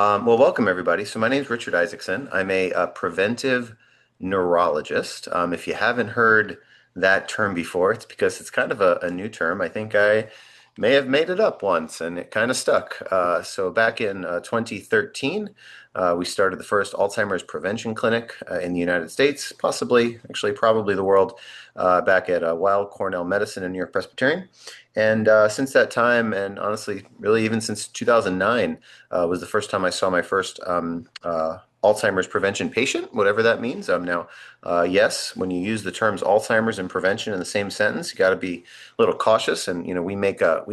Well, welcome everybody. So my name is Richard Isaacson. I'm a, preventive neurologist. If you haven't heard that term before, it's because it's kind of a new term. I think I may have made it up once and it kind of stuck. So back in 2013, we started the first Alzheimer's prevention clinic in the United States, possibly, actually, probably the world, back at Weill Cornell Medicine in New York Presbyterian. And since that time, and honestly, really even since 2009, was the first time I saw my first Alzheimer's prevention patient, whatever that means. Now, yes, when you use the terms Alzheimer's and prevention in the same sentence, you got to be a little cautious. And we make a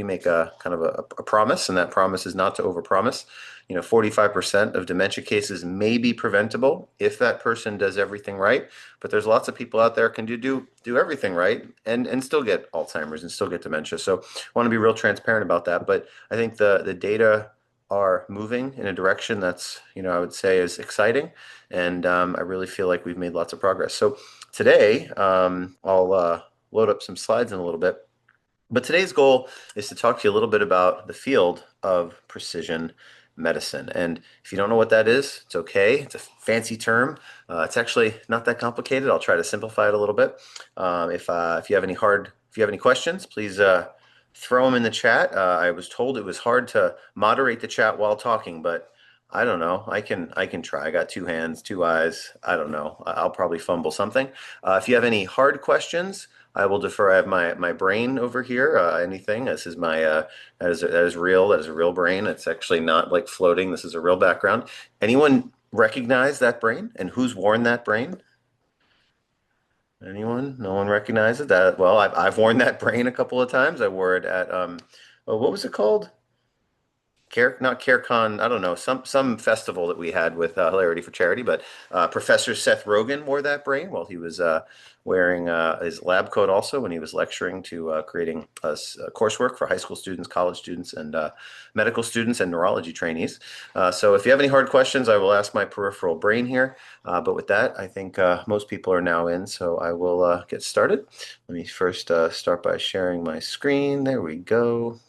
kind of a promise, and that promise is not to overpromise. 45% of dementia cases may be preventable if that person does everything right. But there's lots of people out there can do everything right and still get Alzheimer's and still get dementia. So I want to be real transparent about that. But I think the data are moving in a direction that's, I would say is exciting. And I really feel like we've made lots of progress. So today, I'll load up some slides in a little bit. But today's goal is to talk to you a little bit about the field of precision medicine. And if you don't know what that is, it's okay. It's a fancy term. It's actually not that complicated. I'll try to simplify it a little bit. If you have any questions, please throw them in the chat. I was told it was hard to moderate the chat while talking, but I don't know. I can try. I got two hands, two eyes. I don't know. I'll probably fumble something. If you have any hard questions, I will defer. I have my brain over here. Anything. This is my that is real. That is a real brain. It's actually not like floating. This is a real background. Anyone recognize that brain and who's worn that brain? Anyone? No one recognizes that. Well, I've worn that brain a couple of times. I wore it at oh, what was it called? Not CareCon, I don't know, some festival that we had with Hilarity for Charity, but Professor Seth Rogen wore that brain while he was wearing his lab coat also when he was lecturing to creating coursework for high school students, college students, and medical students and neurology trainees. So if you have any hard questions, I will ask my peripheral brain here. But with that, I think most people are now in, so I will get started. Let me first start by sharing my screen. There we go.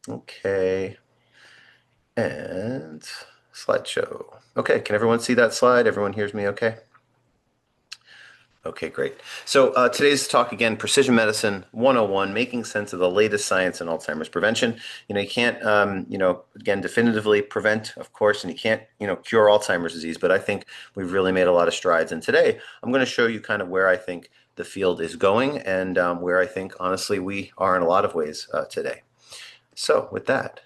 Okay. And slideshow. Okay, can everyone see that slide? Everyone hears me okay? Okay, great. So today's talk again, Precision Medicine 101, making sense of the latest science in Alzheimer's prevention. You can't, again, definitively prevent, of course, and you can't, cure Alzheimer's disease, but I think we've really made a lot of strides. And today I'm going to show you kind of where I think the field is going and where I think, honestly, we are in a lot of ways today. So with that,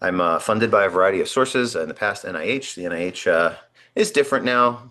I'm funded by a variety of sources. In the past, NIH. The NIH is different now.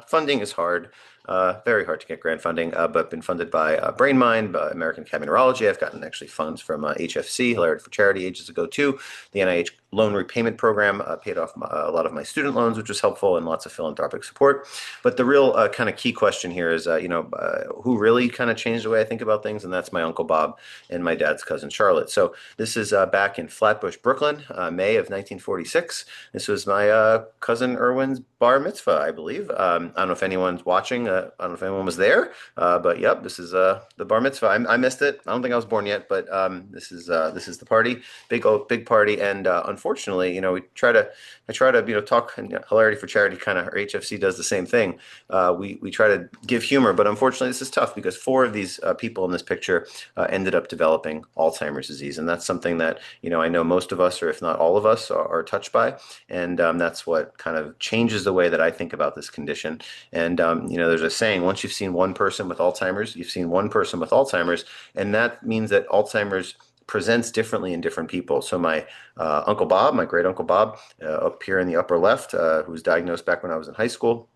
Funding is hard, very hard to get grant funding, but been funded by BrainMind, by American Academy of Neurology. I've gotten actually funds from HFC, Hilarity for Charity, ages ago too. The NIH loan repayment program paid off a lot of my student loans, which was helpful, and lots of philanthropic support. But the real kind of key question here is, who really kind of changed the way I think about things, and that's my Uncle Bob and my dad's cousin Charlotte. So this is back in Flatbush, Brooklyn, May of 1946. This was my cousin Erwin's bar mitzvah, I believe. I don't know if anyone's watching. I don't know if anyone was there, but yep, this is the bar mitzvah. I missed it. I don't think I was born yet, but this is the party, big party, and unfortunately, I try to talk. And Hilarity for Charity kind of, or HFC does the same thing. We try to give humor, but unfortunately, this is tough because four of these people in this picture ended up developing Alzheimer's disease, and that's something that I know most of us, or if not all of us, are touched by, and that's what kind of changes the way that I think about this condition. And there's a saying: once you've seen one person with Alzheimer's, you've seen one person with Alzheimer's, and that means that Alzheimer's presents differently in different people. So my Uncle Bob, my great Uncle Bob, up here in the upper left, who was diagnosed back when I was in high school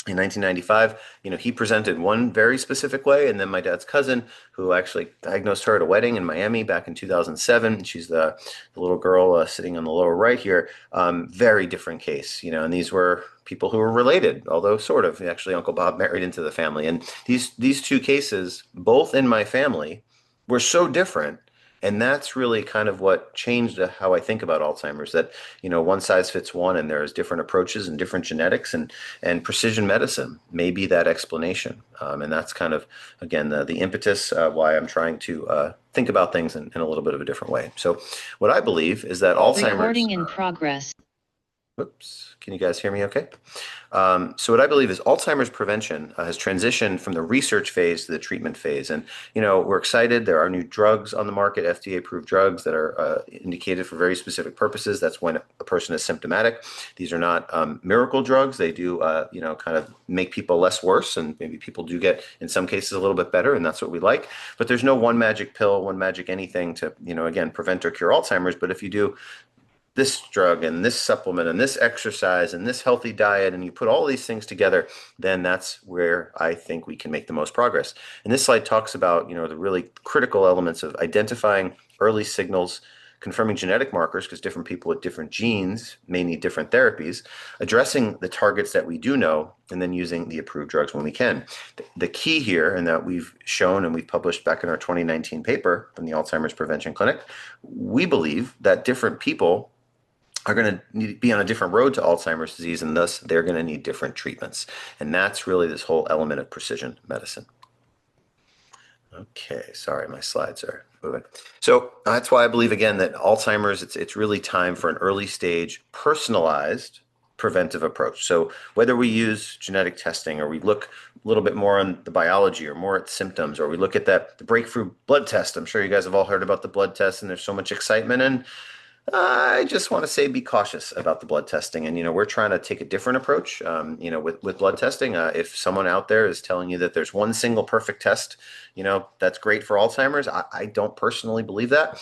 in 1995, he presented one very specific way. And then my dad's cousin, who actually diagnosed her at a wedding in Miami back in 2007, she's the little girl sitting on the lower right here, very different case, and these were people who were related, although sort of. Actually, Uncle Bob married into the family. And these two cases, both in my family, were so different. And that's really kind of what changed how I think about Alzheimer's, that, one size fits one, and there's different approaches and different genetics, and precision medicine may be that explanation. And that's kind of, again, the impetus why I'm trying to think about things in a little bit of a different way. So what I believe is that Alzheimer's. Recording in progress. Oops, can you guys hear me okay? So what I believe is Alzheimer's prevention has transitioned from the research phase to the treatment phase. And, we're excited. There are new drugs on the market, FDA-approved drugs that are indicated for very specific purposes. That's when a person is symptomatic. These are not miracle drugs. They do, kind of make people less worse. And maybe people do get, in some cases, a little bit better. And that's what we like. But there's no one magic pill, one magic anything to, again, prevent or cure Alzheimer's. But if you do this drug and this supplement and this exercise and this healthy diet, and you put all these things together, then that's where I think we can make the most progress. And this slide talks about, the really critical elements of identifying early signals, confirming genetic markers, because different people with different genes may need different therapies, addressing the targets that we do know, and then using the approved drugs when we can. The key here, and that we've shown and we've published back in our 2019 paper from the Alzheimer's Prevention Clinic, we believe that different people are going to be on a different road to Alzheimer's disease, and thus they're going to need different treatments. And that's really this whole element of precision medicine. Okay, sorry, my slides are moving. So that's why I believe, again, that Alzheimer's, it's really time for an early stage, personalized preventive approach. So whether we use genetic testing, or we look a little bit more on the biology or more at symptoms, or we look at the breakthrough blood test. I'm sure you guys have all heard about the blood test, and there's so much excitement. And I just want to say be cautious about the blood testing. And, we're trying to take a different approach, with blood testing. If someone out there is telling you that there's one single perfect test, that's great for Alzheimer's, I don't personally believe that.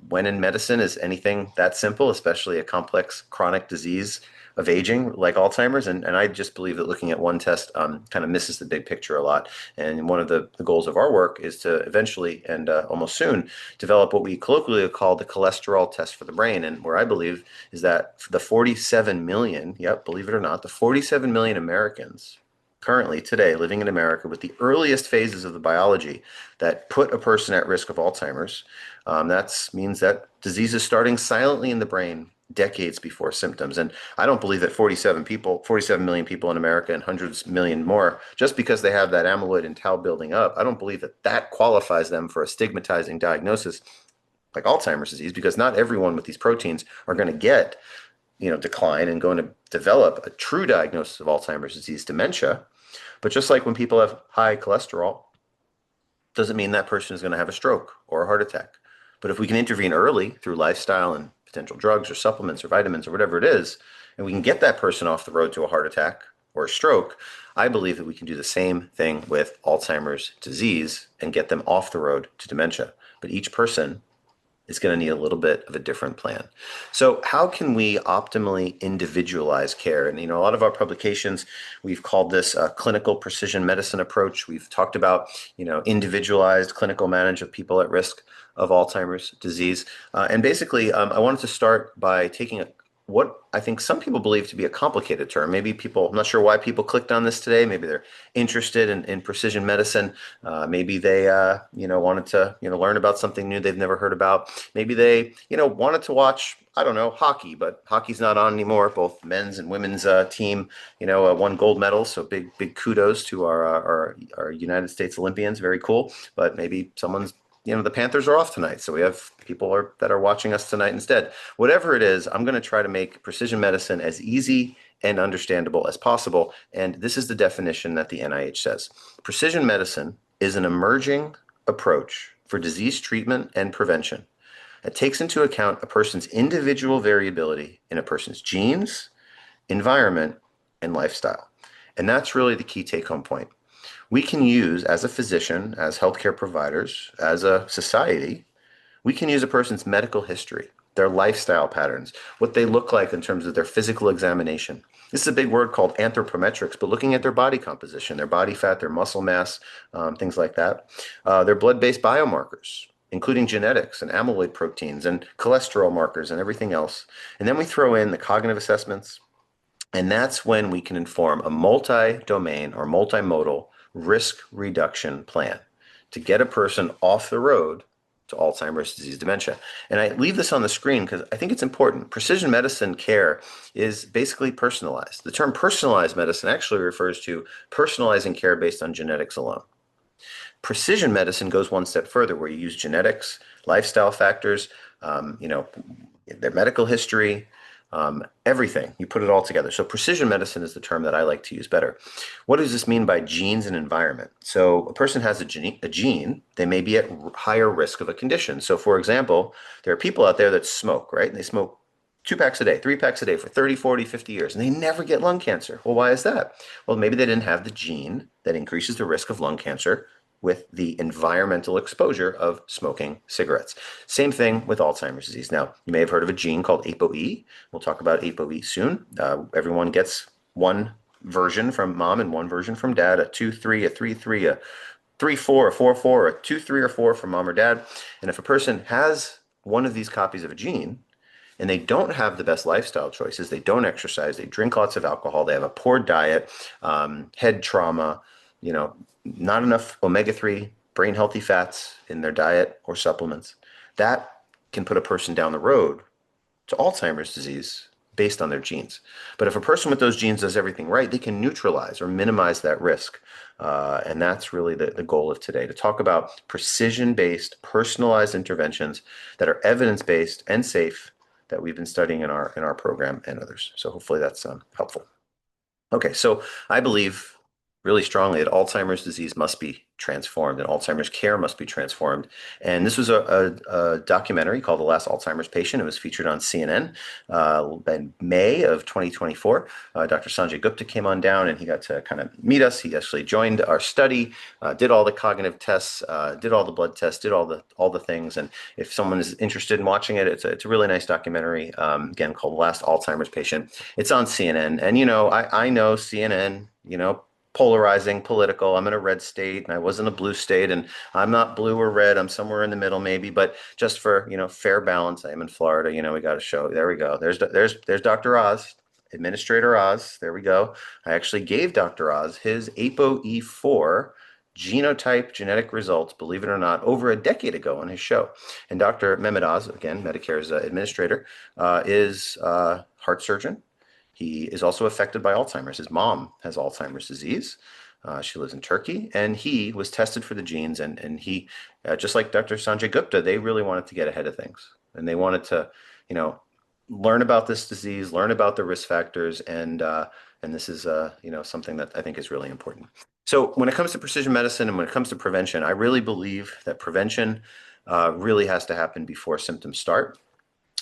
When in medicine is anything that simple, especially a complex chronic disease of aging like Alzheimer's. And I just believe that looking at one test kind of misses the big picture a lot. And one of the goals of our work is to eventually and almost soon develop what we colloquially call the cholesterol test for the brain. And where I believe is that the 47 million, yep, believe it or not, the 47 million Americans currently today living in America with the earliest phases of the biology that put a person at risk of Alzheimer's, that means that disease is starting silently in the brain decades before symptoms. And I don't believe that 47 million people in America and hundreds million more, just because they have that amyloid and tau building up, I don't believe that qualifies them for a stigmatizing diagnosis like Alzheimer's disease, because not everyone with these proteins are going to get, decline and going to develop a true diagnosis of Alzheimer's disease, dementia. But just like when people have high cholesterol, doesn't mean that person is going to have a stroke or a heart attack. But if we can intervene early through lifestyle and potential drugs or supplements or vitamins or whatever it is, and we can get that person off the road to a heart attack or a stroke, I believe that we can do the same thing with Alzheimer's disease and get them off the road to dementia. But each person is going to need a little bit of a different plan. So how can we optimally individualize care? And, a lot of our publications, we've called this a clinical precision medicine approach. We've talked about, individualized clinical management of people at risk of Alzheimer's disease. And basically, I wanted to start by taking what I think some people believe to be a complicated term. Maybe I'm not sure why people clicked on this today. Maybe they're interested in precision medicine. Maybe they, wanted to, learn about something new they've never heard about. Maybe they, wanted to watch, I don't know, hockey, but hockey's not on anymore. Both men's and women's team, won gold medals. So big kudos to our United States Olympians. Very cool. But maybe someone's, the Panthers are off tonight, so we have people that are watching us tonight instead. Whatever it is, I'm going to try to make precision medicine as easy and understandable as possible. And this is the definition that the NIH says. Precision medicine is an emerging approach for disease treatment and prevention. It takes into account a person's individual variability in a person's genes, environment, and lifestyle. And that's really the key take-home point. We can use, as a physician, as healthcare providers, as a society, we can use a person's medical history, their lifestyle patterns, what they look like in terms of their physical examination. This is a big word called anthropometrics, but looking at their body composition, their body fat, their muscle mass, things like that, their blood-based biomarkers, including genetics and amyloid proteins and cholesterol markers and everything else. And then we throw in the cognitive assessments, and that's when we can inform a multi-domain or multimodal risk reduction plan to get a person off the road to Alzheimer's disease dementia. And I leave this on the screen because I think it's important. Precision medicine care is basically personalized. The term personalized medicine actually refers to personalizing care based on genetics alone. Precision medicine goes one step further, where you use genetics, lifestyle factors, their medical history, everything. You put it all together. So precision medicine is the term that I like to use better. What does this mean by genes and environment? So a person has a gene, they may be at higher risk of a condition. So for example, there are people out there that smoke, right? And they smoke 2 packs a day, 3 packs a day for 30, 40, 50 years, and they never get lung cancer. Well, why is that? Well, maybe they didn't have the gene that increases the risk of lung cancer with the environmental exposure of smoking cigarettes. Same thing with Alzheimer's disease. Now, you may have heard of a gene called ApoE. We'll talk about ApoE soon. Everyone gets one version from mom and one version from dad, a 2-3, a 3-3, a 3-4, a 4-4, a 2-3 or 4 from mom or dad. And if a person has one of these copies of a gene, and they don't have the best lifestyle choices, they don't exercise, they drink lots of alcohol, they have a poor diet, head trauma, you know, not enough omega-3 brain healthy fats in their diet or supplements, that can put a person down the road to Alzheimer's disease based on their genes. But if a person with those genes does everything right, they can neutralize or minimize that risk. And that's really the goal of today, to talk about precision-based, personalized interventions that are evidence-based and safe that we've been studying in our program and others. So hopefully that's helpful. Okay, so I believe really strongly that Alzheimer's disease must be transformed and Alzheimer's care must be transformed. And this was a documentary called The Last Alzheimer's Patient. It was featured on CNN in May of 2024. Dr. Sanjay Gupta came on down and he got to kind of meet us. He actually joined our study, did all the cognitive tests, did all the blood tests, did all the things. And if someone is interested in watching it, it's a really nice documentary, again, called The Last Alzheimer's Patient. It's on CNN. And, I know CNN, polarizing, political. I'm in a red state and I was in a blue state, and I'm not blue or red. I'm somewhere in the middle maybe, but just for, fair balance, I am in Florida. We got to show. There we go. There's Dr. Oz, Administrator Oz. There we go. I actually gave Dr. Oz his ApoE4 genotype genetic results, believe it or not, over a decade ago on his show. And Dr. Mehmet Oz, again, Medicare's administrator, is a heart surgeon. He is also affected by Alzheimer's. His mom has Alzheimer's disease. She lives in Turkey, and he was tested for the genes. And he, just like Dr. Sanjay Gupta, they really wanted to get ahead of things, and they wanted to, learn about this disease, learn about the risk factors, and this is, something that I think is really important. So when it comes to precision medicine and when it comes to prevention, I really believe that prevention really has to happen before symptoms start.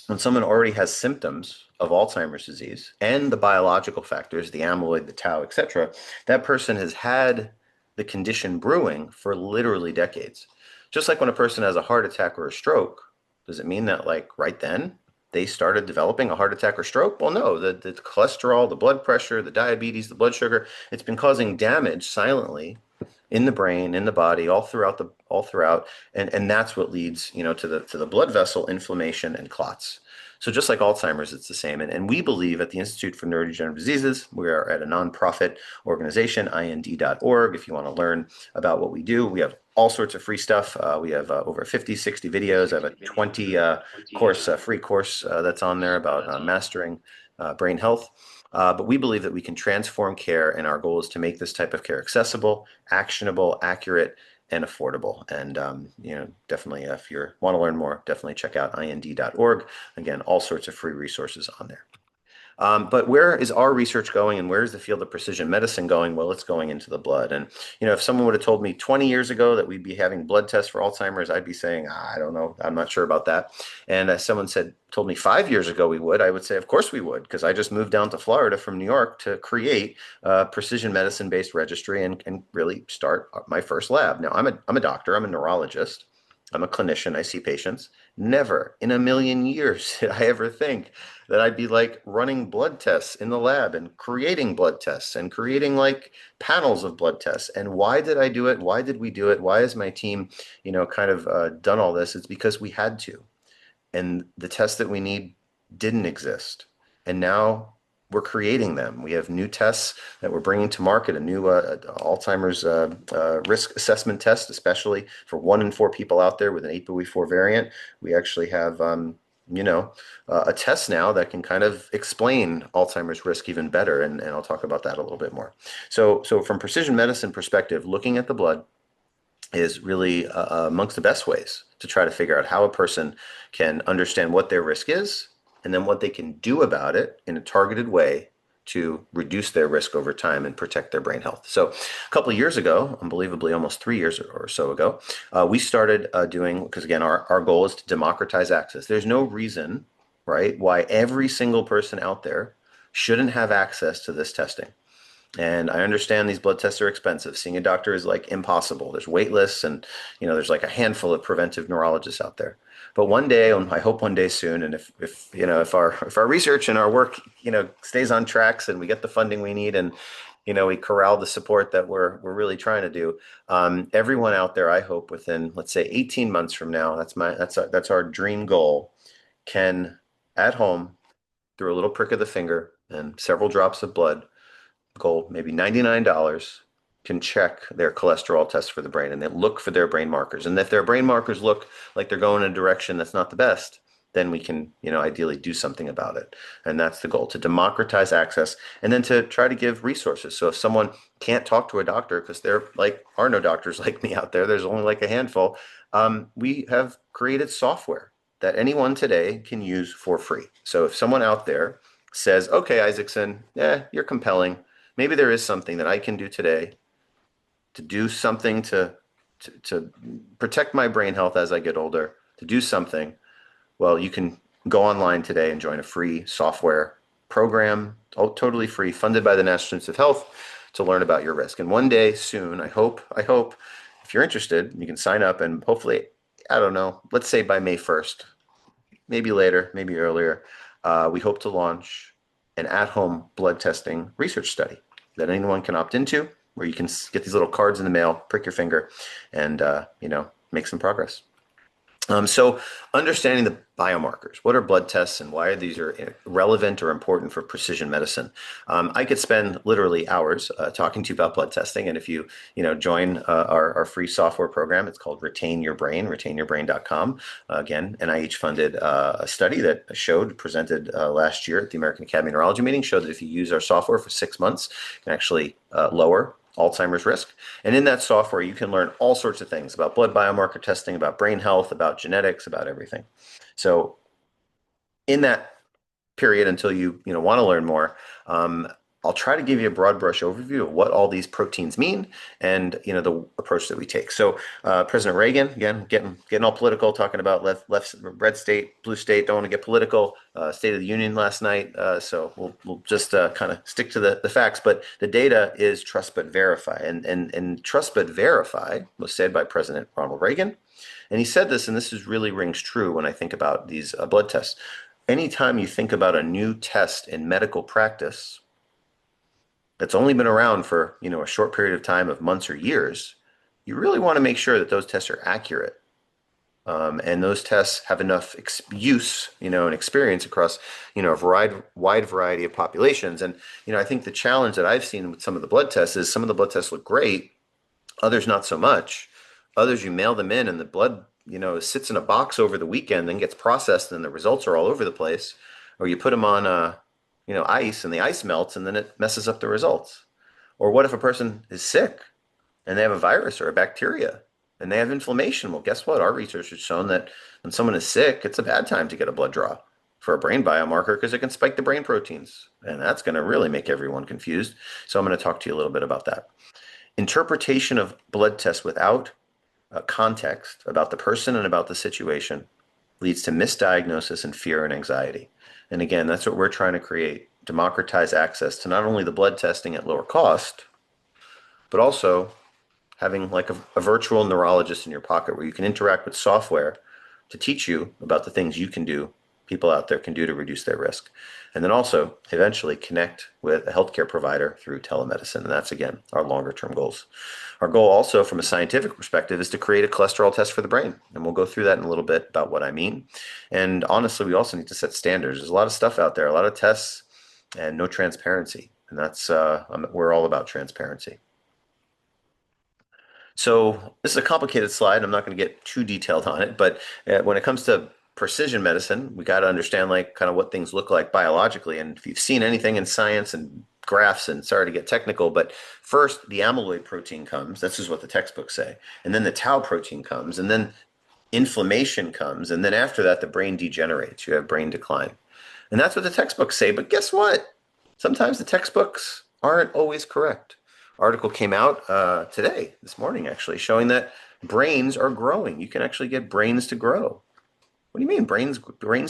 When someone already has symptoms of Alzheimer's disease and the biological factors, the amyloid, the tau, etc., that person has had the condition brewing for literally decades. Just like when a person has a heart attack or a stroke, does it mean that right then they started developing a heart attack or stroke? Well, no, the cholesterol, the blood pressure, the diabetes, the blood sugar, it's been causing damage silently in the brain, in the body, all throughout, and that's what leads, to the blood vessel inflammation and clots. So just like Alzheimer's, it's the same. And we believe at the Institute for Neurodegenerative Diseases, we are at a nonprofit organization, ind.org. If you want to learn about what we do, we have all sorts of free stuff. We have over 50, 60 videos. I have a 20 free course that's on there about mastering brain health. But we believe that we can transform care, and our goal is to make this type of care accessible, actionable, accurate, and affordable. And, definitely if you want to learn more, definitely check out ind.org. Again, all sorts of free resources on there. But where is our research going, and where is the field of precision medicine going? Well, it's going into the blood. And, if someone would have told me 20 years ago that we'd be having blood tests for Alzheimer's, I'd be saying, I don't know, I'm not sure about that. And as someone told me 5 years ago I would say, of course we would, because I just moved down to Florida from New York to create a precision medicine-based registry and really start my first lab. Now, I'm a doctor, I'm a neurologist. I'm a clinician. I see patients. Never in a million years did I ever think that I'd be running blood tests in the lab and creating blood tests and creating panels of blood tests. And why did I do it? Why did we do it? Why has my team, done all this? It's because we had to. And the tests that we need didn't exist. And now we're creating them. We have new tests that we're bringing to market, a new Alzheimer's risk assessment test, especially for 1 in 4 people out there with an ApoE4 variant. We actually have, a test now that can kind of explain Alzheimer's risk even better. And I'll talk about that a little bit more. So from precision medicine perspective, looking at the blood is really amongst the best ways to try to figure out how a person can understand what their risk is and then what they can do about it in a targeted way to reduce their risk over time and protect their brain health. So a couple of years ago, unbelievably almost 3 years or so ago, we started doing, because again, our goal is to democratize access. There's no reason, right, why every single person out there shouldn't have access to this testing. And I understand these blood tests are expensive. Seeing a doctor is like impossible. There's wait lists, and there's like a handful of preventive neurologists out there. But one day, I hope one day soon, and if our research and our work stays on tracks, and we get the funding we need, and we corral the support that we're really trying to do, everyone out there, I hope within, let's say, 18 months from now, that's our dream goal, can at home, through a little prick of the finger and several drops of blood, goal, maybe $99, can check their cholesterol test for the brain, and they look for their brain markers. And if their brain markers look like they're going in a direction that's not the best, then we can, ideally do something about it. And that's the goal, to democratize access, and then to try to give resources. So if someone can't talk to a doctor, because there are no doctors like me out there, there's only like a handful, we have created software that anyone today can use for free. So if someone out there says, okay, Isaacson, you're compelling, maybe there is something that I can do today to do something to protect my brain health as I get older, to do something. Well, you can go online today and join a free software program, totally free, funded by the National Institutes of Health, to learn about your risk. And one day soon, I hope, if you're interested, you can sign up, and hopefully, I don't know, let's say by May 1st, maybe later, maybe earlier, we hope to launch an at-home blood testing research study that anyone can opt into, where you can get these little cards in the mail, prick your finger, and make some progress. So understanding the biomarkers, what are blood tests and why these are relevant or important for precision medicine? I could spend literally hours talking to you about blood testing. And if you join our free software program, it's called Retain Your Brain, retainyourbrain.com. Again, NIH funded a study that presented last year at the American Academy of Neurology meeting, showed that if you use our software for 6 months, you can actually lower Alzheimer's risk. And in that software, you can learn all sorts of things about blood biomarker testing, about brain health, about genetics, about everything. So in that period, until you want to learn more, I'll try to give you a broad brush overview of what all these proteins mean, and the approach that we take. So President Reagan, again, getting all political, talking about left, red state, blue state. Don't want to get political. State of the Union last night. So we'll just kind of stick to the facts. But the data is trust but verify, and trust but verify was said by President Ronald Reagan, and he said this, and this really rings true when I think about these blood tests. Anytime you think about a new test in medical practice that's only been around for a short period of time, of months or years, you really want to make sure that those tests are accurate, and those tests have enough use and experience across a wide variety of populations. And I think the challenge that I've seen with some of the blood tests is some of the blood tests look great, others not so much. Others, you mail them in, and the blood sits in a box over the weekend, then gets processed, and the results are all over the place. Or you put them on ice, and the ice melts, and then it messes up the results. Or what if a person is sick and they have a virus or a bacteria and they have inflammation? Well, guess what? Our research has shown that when someone is sick, it's a bad time to get a blood draw for a brain biomarker, because it can spike the brain proteins, and that's going to really make everyone confused. So I'm going to talk to you a little bit about that. Interpretation of blood tests without context about the person and about the situation leads to misdiagnosis and fear and anxiety. And again, that's what we're trying to create: democratize access to not only the blood testing at lower cost, but also having like a virtual neurologist in your pocket, where you can interact with software to teach you about the things you can do, people out there can do, to reduce their risk. And then also eventually connect with a healthcare provider through telemedicine. And that's, again, our longer term goals. Our goal also, from a scientific perspective, is to create a cholesterol test for the brain. And we'll go through that in a little bit about what I mean. And honestly, we also need to set standards. There's a lot of stuff out there, a lot of tests, and no transparency. And that's, we're all about transparency. So this is a complicated slide. I'm not going to get too detailed on it, but when it comes to precision medicine, we got to understand kind of what things look like biologically. And if you've seen anything in science and graphs, and sorry to get technical, but first the amyloid protein comes. This is what the textbooks say. And then the tau protein comes, and then inflammation comes. And then after that, the brain degenerates. You have brain decline. And that's what the textbooks say. But guess what? Sometimes the textbooks aren't always correct. Article came out today, this morning actually, showing that brains are growing. You can actually get brains to grow. What do you mean brains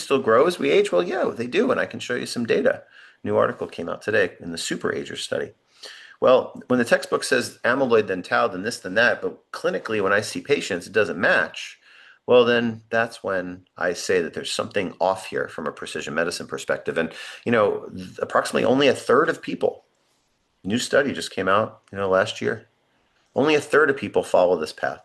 still grow as we age? Well, yeah, they do, and I can show you some data. New article came out today in the Super Agers study. Well, when the textbook says amyloid, then tau, then this, then that, but clinically, when I see patients, it doesn't match. Well, then that's when I say that there's something off here from a precision medicine perspective. And, approximately only a third of people, new study just came out, last year, only a third of people follow this path.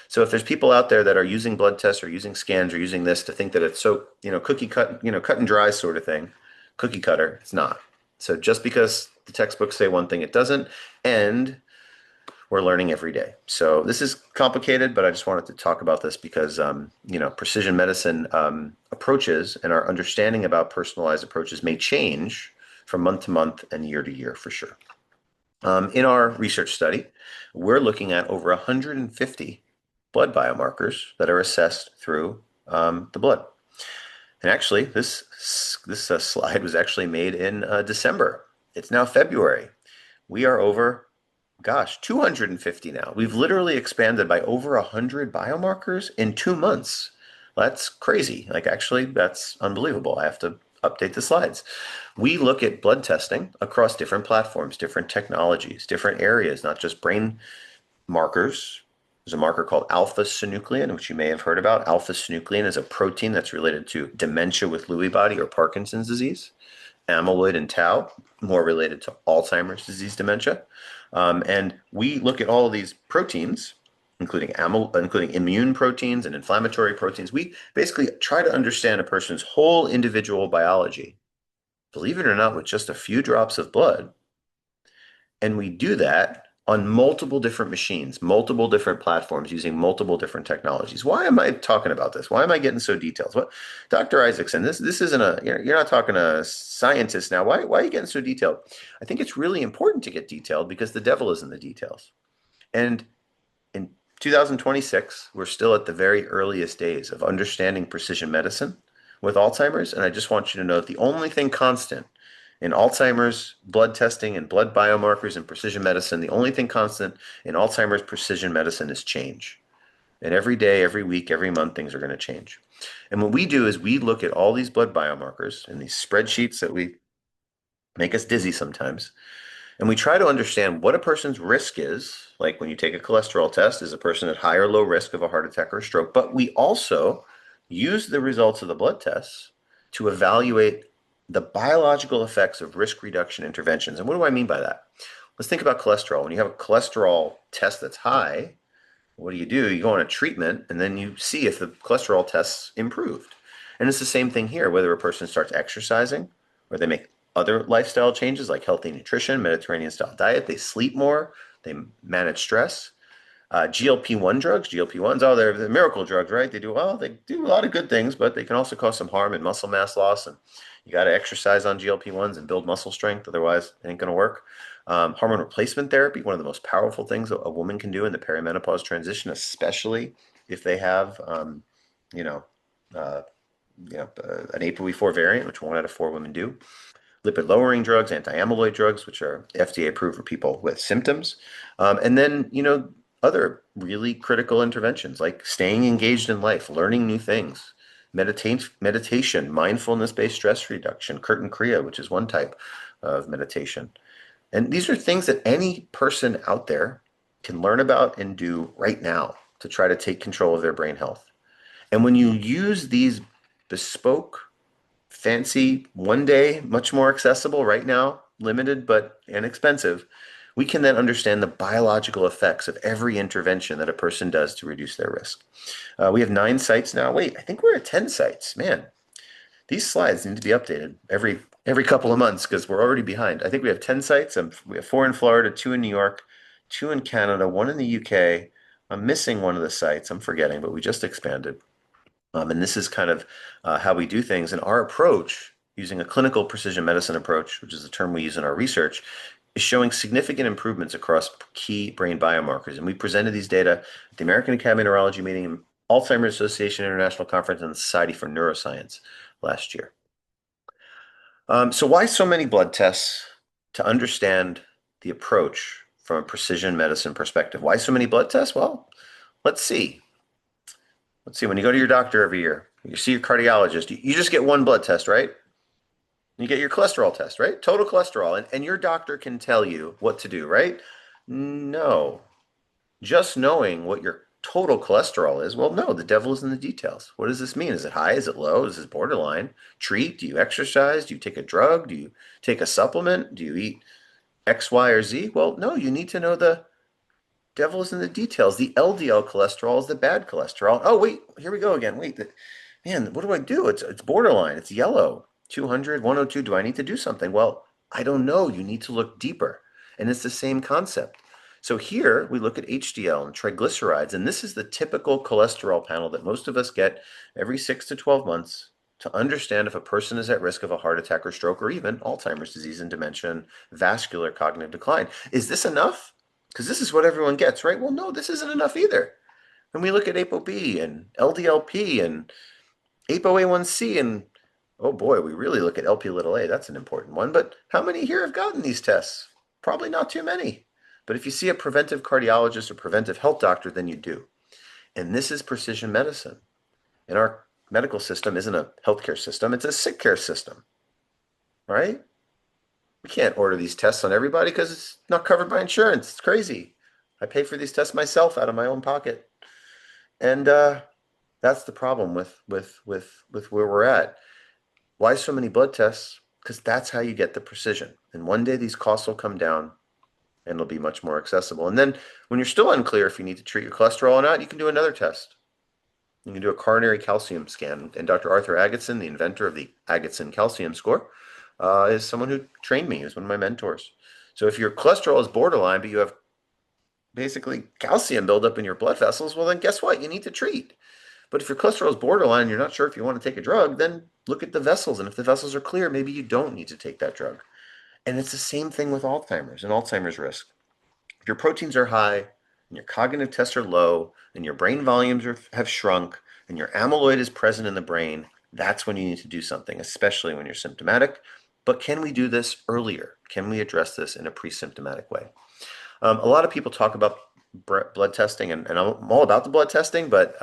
So if there's people out there that are using blood tests or using scans or using this to think that it's so, cookie cut, cut and dry sort of thing, cookie cutter, it's not. So just because the textbooks say one thing, it doesn't. And we're learning every day. So this is complicated, but I just wanted to talk about this because, precision medicine approaches and our understanding about personalized approaches may change from month to month and year to year for sure. In our research study, we're looking at over 150 blood biomarkers that are assessed through the blood. And actually, this slide was actually made in December. It's now February. We are over, 250 now. We've literally expanded by over 100 biomarkers in 2 months. That's crazy. Like, actually, that's unbelievable. I have to update the slides. We look at blood testing across different platforms, different technologies, different areas, not just brain markers. There's a marker called alpha-synuclein, which you may have heard about. Alpha-synuclein is a protein that's related to dementia with Lewy body or Parkinson's disease. Amyloid and tau, more related to Alzheimer's disease dementia. And we look at all of these proteins, including immune proteins and inflammatory proteins. We basically try to understand a person's whole individual biology, believe it or not, with just a few drops of blood. And we do that on multiple different machines, multiple different platforms using multiple different technologies. Why am I talking about this? Why am I getting so detailed? What, Dr. Isaacson, this isn't you're not talking to a scientist now. Why are you getting so detailed? I think it's really important to get detailed because the devil is in the details. And in 2026, we're still at the very earliest days of understanding precision medicine with Alzheimer's. And I just want you to know that the only thing constant in Alzheimer's blood testing and blood biomarkers and precision medicine, the only thing constant in Alzheimer's precision medicine is change. And every day, every week, every month, things are going to change. And what we do is we look at all these blood biomarkers and these spreadsheets that we make us dizzy sometimes. And we try to understand what a person's risk is. Like when you take a cholesterol test, is a person at high or low risk of a heart attack or a stroke? But we also use the results of the blood tests to evaluate the biological effects of risk reduction interventions. And what do I mean by that? Let's think about cholesterol. When you have a cholesterol test that's high, what do? You go on a treatment and then you see if the cholesterol tests improved. And it's the same thing here, whether a person starts exercising or they make other lifestyle changes like healthy nutrition, Mediterranean style diet, they sleep more, they manage stress. GLP-1 drugs, GLP-1s, they're the miracle drugs, right? They do a lot of good things, but they can also cause some harm and muscle mass loss. And you got to exercise on GLP-1s and build muscle strength. Otherwise, it ain't going to work. Hormone replacement therapy, one of the most powerful things a woman can do in the perimenopause transition, especially if they have, you know, uh, an ApoE4 variant, which 1 out of 4 women do. Lipid lowering drugs, anti-amyloid drugs, which are FDA approved for people with symptoms. And then, other really critical interventions like staying engaged in life, learning new things, meditation, mindfulness-based stress reduction, Curtin Kriya, which is one type of meditation. And these are things that any person out there can learn about and do right now to try to take control of their brain health. And when you use these bespoke, fancy, one day, much more accessible right now, limited but inexpensive, we can then understand the biological effects of every intervention that a person does to reduce their risk. We have 9 sites now. Wait, I think we're at 10 sites. Man, these slides need to be updated every couple of months because we're already behind. I think we have 10 sites. We have 4 in Florida, 2 in New York, 2 in Canada, 1 in the UK. I'm missing one of the sites. I'm forgetting, but we just expanded. And this is kind of how we do things. And our approach, using a clinical precision medicine approach, which is the term we use in our research, is showing significant improvements across key brain biomarkers. And we presented these data at the American Academy of Neurology meeting, Alzheimer's Association International Conference, and the Society for Neuroscience last year. So why so many blood tests? To understand the approach from a precision medicine perspective. Why so many blood tests? Well, let's see. Let's see. When you go to your doctor every year, you see your cardiologist, you just get one blood test, right? You get your cholesterol test, right? Total cholesterol. And your doctor can tell you what to do, right? No. Just knowing what your total cholesterol is, well, no, the devil is in the details. What does this mean? Is it high? Is it low? Is this borderline? Treat? Do you exercise? Do you take a drug? Do you take a supplement? Do you eat X, Y, or Z? Well, no, you need to know the devil is in the details. The LDL cholesterol is the bad cholesterol. Oh, wait, here we go again. Wait, man, what do I do? It's borderline. It's yellow. 200, 102. Do I need to do something? Well, I don't know. You need to look deeper. And it's the same concept. So here we look at HDL and triglycerides, and this is the typical cholesterol panel that most of us get every 6 to 12 months to understand if a person is at risk of a heart attack or stroke or even Alzheimer's disease and dementia and vascular cognitive decline. Is this enough? Because this is what everyone gets, right? Well, no, this isn't enough either. And we look at ApoB and LDLP and ApoA1C and oh boy, we really look at LP little a. That's an important one. But how many here have gotten these tests? Probably not too many. But if you see a preventive cardiologist or preventive health doctor, then you do. And this is precision medicine. And our medical system isn't a healthcare system, it's a sick care system, right? We can't order these tests on everybody because it's not covered by insurance. It's crazy. I pay for these tests myself out of my own pocket. And that's the problem with where we're at. Why so many blood tests? Because that's how you get the precision. And one day these costs will come down and it'll be much more accessible. And then when you're still unclear if you need to treat your cholesterol or not, you can do another test. You can do a coronary calcium scan. And Dr. Arthur Agatston, the inventor of the Agatston calcium score, is someone who trained me. He was one of my mentors. So if your cholesterol is borderline, but you have basically calcium buildup in your blood vessels, well, then guess what? You need to treat. But if your cholesterol is borderline, you're not sure if you want to take a drug, then look at the vessels. And if the vessels are clear, maybe you don't need to take that drug. And it's the same thing with Alzheimer's and Alzheimer's risk. If your proteins are high and your cognitive tests are low and your brain volumes have shrunk and your amyloid is present in the brain, that's when you need to do something, especially when you're symptomatic. But can we do this earlier? Can we address this in a pre-symptomatic way? A lot of people talk about blood testing, and I'm all about the blood testing, but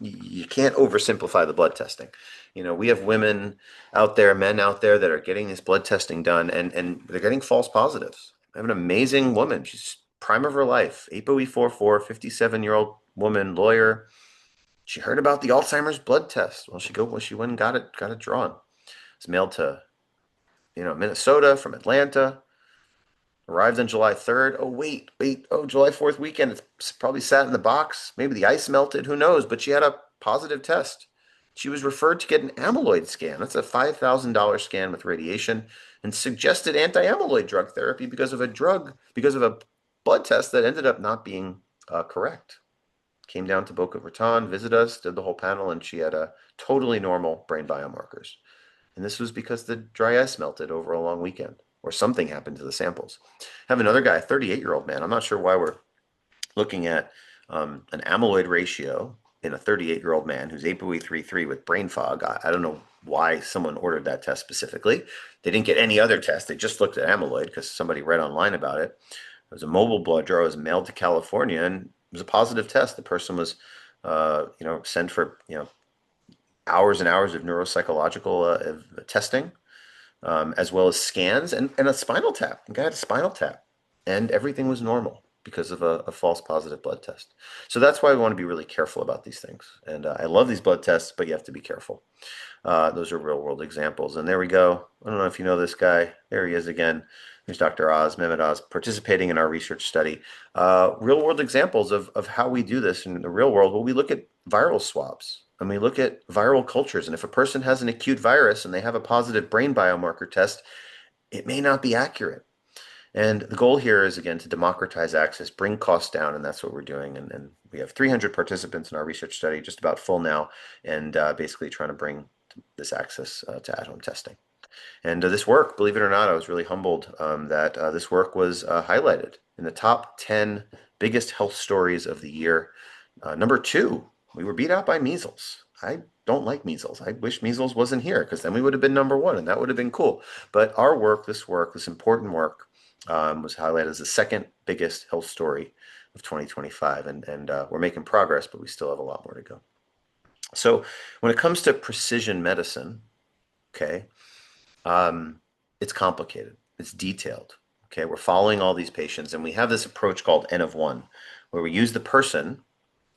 you can't oversimplify the blood testing. You know, we have women out there, men out there that are getting this blood testing done, and they're getting false positives. I have an amazing woman. She's prime of her life, ApoE44, 57-year-old woman, lawyer. She heard about the Alzheimer's blood test. Well, she went and got it drawn. It's mailed to, Minnesota from Atlanta. Arrived on July 3rd. Oh, wait. Oh, July 4th weekend. It's probably sat in the box. Maybe the ice melted. Who knows? But she had a positive test. She was referred to get an amyloid scan. That's a $5,000 scan with radiation and suggested anti-amyloid drug therapy because of a blood test that ended up not being correct. Came down to Boca Raton, visited us, did the whole panel, and she had a totally normal brain biomarkers. And this was because the dry ice melted over a long weekend or something happened to the samples. I have another guy, a 38-year-old man. I'm not sure why we're looking at an amyloid ratio in a 38-year-old man who's ApoE33 with brain fog. I don't know why someone ordered that test specifically. They didn't get any other test. They just looked at amyloid because somebody read online about it. It was a mobile blood draw. It was mailed to California, and it was a positive test. The person was, sent for, hours and hours of neuropsychological testing, as well as scans and a spinal tap. The guy had a spinal tap, and everything was normal because of a false positive blood test. So that's why we want to be really careful about these things. And I love these blood tests, but you have to be careful. Those are real world examples. And there we go. I don't know if you know this guy. There he is again. There's Dr. Oz, Mehmet Oz, participating in our research study. Real world examples of how we do this in the real world. Well, we look at viral swabs and we look at viral cultures. And if a person has an acute virus and they have a positive brain biomarker test, it may not be accurate. And the goal here is, again, to democratize access, bring costs down, and that's what we're doing. And we have 300 participants in our research study, just about full now, and basically trying to bring this access to at-home testing. And this work, believe it or not, I was really humbled that this work was highlighted in the top 10 biggest health stories of the year. Number 2, we were beat out by measles. I don't like measles. I wish measles wasn't here because then we would have been number one and that would have been cool. But our work, this important work, was highlighted as the second biggest health story of 2025. And we're making progress, but we still have a lot more to go. So when it comes to precision medicine, okay, it's complicated. It's detailed. Okay, we're following all these patients, and we have this approach called N of one, where we use the person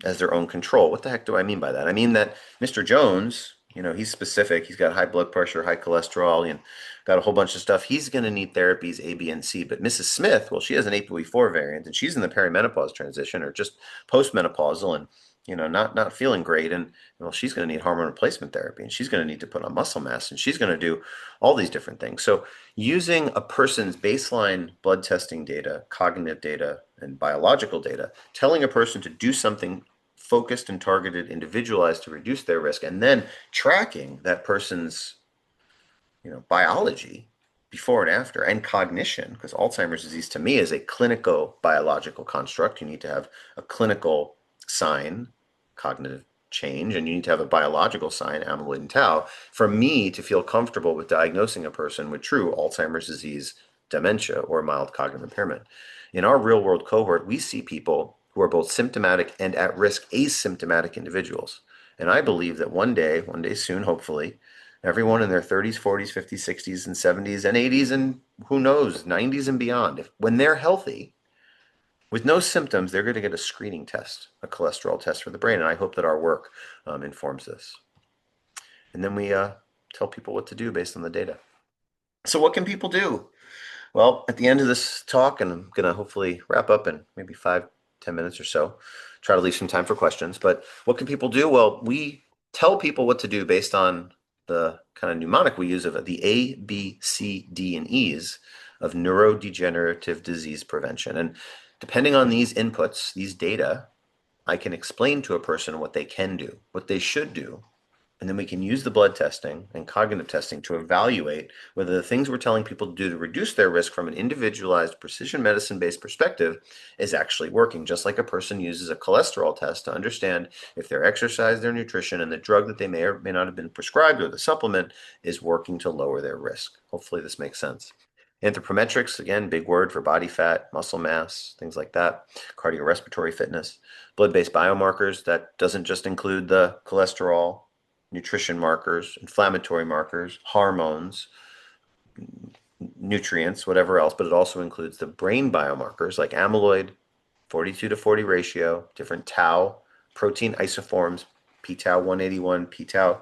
as their own control. What the heck do I mean by that? I mean that Mr. Jones, he's specific. He's got high blood pressure, high cholesterol, and got a whole bunch of stuff. He's going to need therapies A, B, and C. But Mrs. Smith, well, she has an ApoE4 variant, and she's in the perimenopause transition or just postmenopausal, and not feeling great, and well, she's going to need hormone replacement therapy, and she's going to need to put on muscle mass, and she's going to do all these different things. So using a person's baseline blood testing data, cognitive data, and biological data, telling a person to do something focused and targeted, individualized to reduce their risk, and then tracking that person's biology before and after and cognition, because Alzheimer's disease to me is a clinical biological construct. You need to have a clinical sign, cognitive change, and you need to have a biological sign, amyloid and tau, for me to feel comfortable with diagnosing a person with true Alzheimer's disease, dementia, or mild cognitive impairment. In our real world cohort, we see people who are both symptomatic and at risk asymptomatic individuals. And I believe that one day soon, hopefully, everyone in their 30s, 40s, 50s, 60s, and 70s, and 80s, and who knows, 90s and beyond, when they're healthy, with no symptoms, they're going to get a screening test, a cholesterol test for the brain. And I hope that our work informs this. And then we tell people what to do based on the data. So what can people do? Well, at the end of this talk, and I'm going to hopefully wrap up in maybe 5-10 minutes or so, try to leave some time for questions. But what can people do? Well, we tell people what to do based on the kind of mnemonic we use of the A, B, C, D, and E's of neurodegenerative disease prevention. And depending on these inputs, these data, I can explain to a person what they can do, what they should do, and then we can use the blood testing and cognitive testing to evaluate whether the things we're telling people to do to reduce their risk from an individualized precision medicine-based perspective is actually working, just like a person uses a cholesterol test to understand if their exercise, their nutrition, and the drug that they may or may not have been prescribed or the supplement is working to lower their risk. Hopefully this makes sense. Anthropometrics, again, big word for body fat, muscle mass, things like that. Cardiorespiratory fitness. Blood-based biomarkers, that doesn't just include the cholesterol, nutrition markers, inflammatory markers, hormones, nutrients, whatever else, but it also includes the brain biomarkers like amyloid, 42/40 ratio, different tau, protein isoforms, p-tau 181, p-tau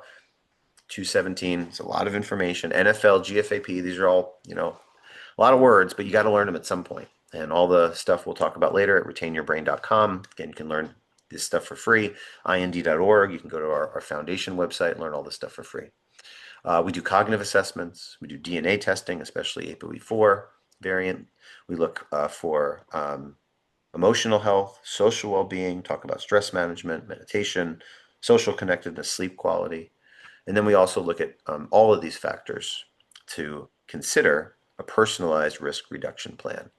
217. It's a lot of information. NFL, GFAP, these are all, a lot of words, but you got to learn them at some point. And all the stuff we'll talk about later at retainyourbrain.com. Again, you can learn this stuff for free. ind.org. You can go to our foundation website and learn all this stuff for free. We do cognitive assessments. We do DNA testing, especially ApoE4 variant. We look for emotional health, social well-being, talk about stress management, meditation, social connectedness, sleep quality. And then we also look at all of these factors to consider a personalized risk reduction plan.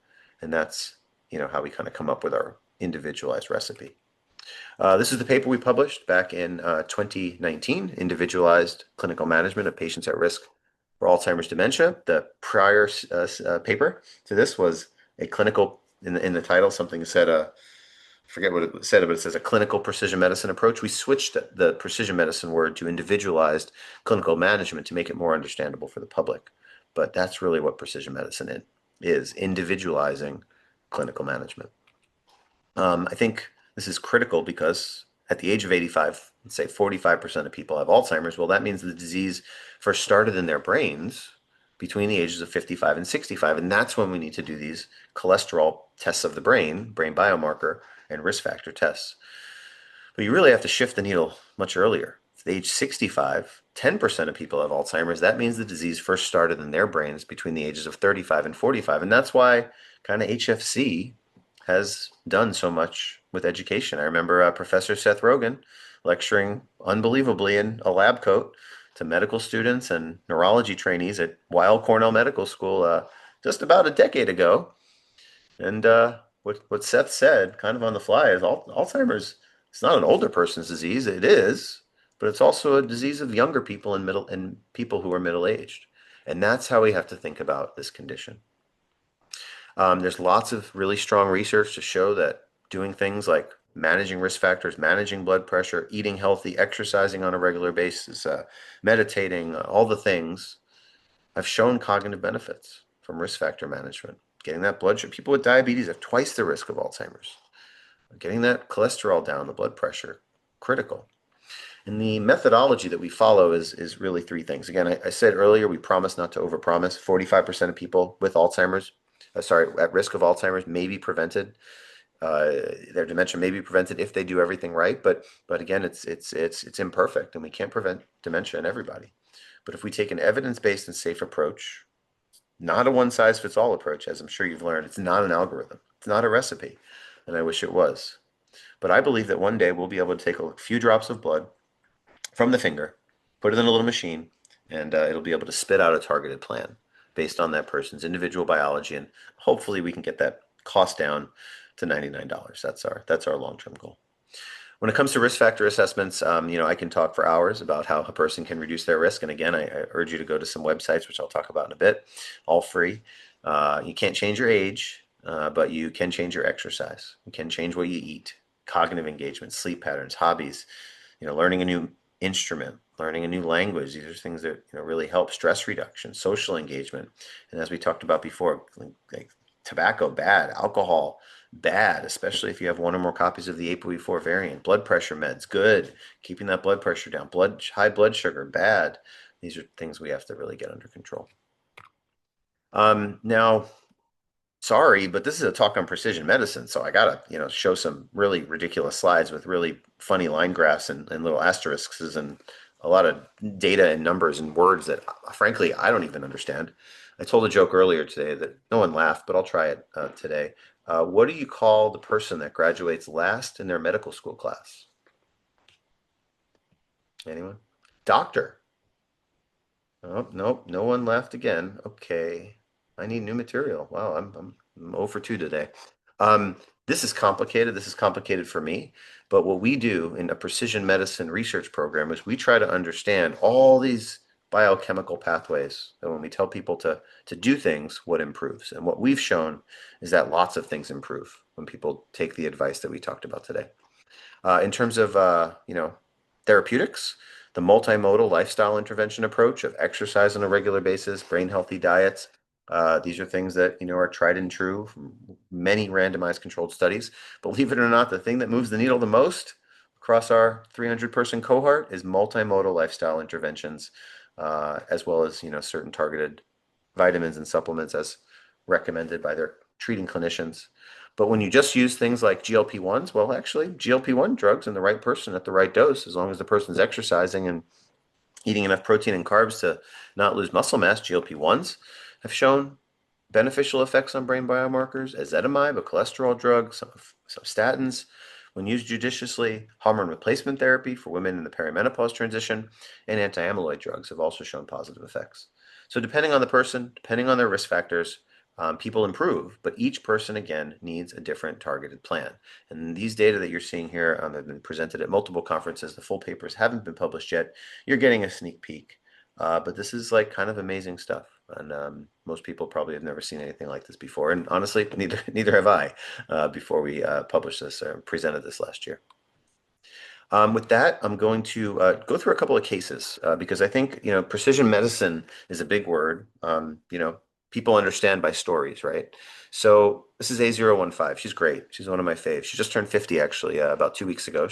And that's, how we kind of come up with our individualized recipe. This is the paper we published back in 2019, Individualized Clinical Management of Patients at Risk for Alzheimer's Dementia. The prior paper to this was a clinical, in the title, something said, forget what it said, but it says a clinical precision medicine approach. We switched the precision medicine word to individualized clinical management to make it more understandable for the public. But that's really what precision medicine is, individualizing clinical management. I think this is critical because at the age of 85, let's say 45% of people have Alzheimer's. Well, that means the disease first started in their brains between the ages of 55 and 65. And that's when we need to do these cholesterol tests of the brain biomarker, and risk factor tests. But you really have to shift the needle much earlier. At age 65, 10% of people have Alzheimer's. That means the disease first started in their brains between the ages of 35 and 45. And that's why kind of HFC has done so much with education. I remember Professor Seth Rogen lecturing unbelievably in a lab coat to medical students and neurology trainees at Weill Cornell Medical School just about a decade ago. And what Seth said kind of on the fly is Alzheimer's, it's not an older person's disease. It is, but it's also a disease of younger people and people who are middle-aged. And that's how we have to think about this condition. There's lots of really strong research to show that doing things like managing risk factors, managing blood pressure, eating healthy, exercising on a regular basis, meditating, all the things have shown cognitive benefits from risk factor management. Getting that blood sugar, people with diabetes have twice the risk of Alzheimer's. Getting that cholesterol down, the blood pressure, critical. And the methodology that we follow is really three things. Again, I said earlier, we promise not to overpromise. 45% of people with Alzheimer's, at risk of Alzheimer's may be prevented. Their dementia may be prevented if they do everything right. But again, it's imperfect, and we can't prevent dementia in everybody. But if we take an evidence-based and safe approach, not a one-size-fits-all approach, as I'm sure you've learned, it's not an algorithm. It's not a recipe, and I wish it was. But I believe that one day we'll be able to take a few drops of blood from the finger, put it in a little machine, and it'll be able to spit out a targeted plan based on that person's individual biology, and hopefully we can get that cost down to $99. That's our long-term goal. When it comes to risk factor assessments, I can talk for hours about how a person can reduce their risk. And again, I urge you to go to some websites, which I'll talk about in a bit, all free. You can't change your age, but you can change your exercise. You can change what you eat, cognitive engagement, sleep patterns, hobbies, learning a new instrument, learning a new language. These are things that really help stress reduction, social engagement. And as we talked about before, like tobacco, bad, alcohol, bad, especially if you have one or more copies of the ApoE4 variant. Blood pressure meds, good. Keeping that blood pressure down. High blood sugar, bad. These are things we have to really get under control. Now, sorry, but this is a talk on precision medicine, so I gotta, show some really ridiculous slides with really funny line graphs and little asterisks and a lot of data and numbers and words that, frankly, I don't even understand. I told a joke earlier today that no one laughed, but I'll try it today. What do you call the person that graduates last in their medical school class? Anyone? Doctor. Oh, nope, no one laughed again. Okay, I need new material. Wow, I'm 0 for 2 today. This is complicated. This is complicated for me. But what we do in a precision medicine research program is we try to understand all these biochemical pathways. And when we tell people to do things, what improves. And what we've shown is that lots of things improve when people take the advice that we talked about today. In terms of, therapeutics, the multimodal lifestyle intervention approach of exercise on a regular basis, brain healthy diets. These are things that are tried and true from many randomized controlled studies. Believe it or not, the thing that moves the needle the most across our 300-person cohort is multimodal lifestyle interventions, as well as certain targeted vitamins and supplements as recommended by their treating clinicians. But when you just use things like GLP-1s, well, actually, GLP-1 drugs in the right person at the right dose, as long as the person's exercising and eating enough protein and carbs to not lose muscle mass, GLP-1s have shown beneficial effects on brain biomarkers, ezetimibe, a cholesterol drug, some statins. When used judiciously, hormone replacement therapy for women in the perimenopause transition, and anti-amyloid drugs have also shown positive effects. So depending on the person, depending on their risk factors, people improve, but each person, again, needs a different targeted plan. And these data that you're seeing here have been presented at multiple conferences. The full papers haven't been published yet. You're getting a sneak peek, but this is like kind of amazing stuff. And most people probably have never seen anything like this before. And honestly, neither have I before we published this or presented this last year. With that, I'm going to go through a couple of cases because I think, precision medicine is a big word. People understand by stories, right? So this is A015. She's great. She's one of my faves. She just turned 50 actually about 2 weeks ago.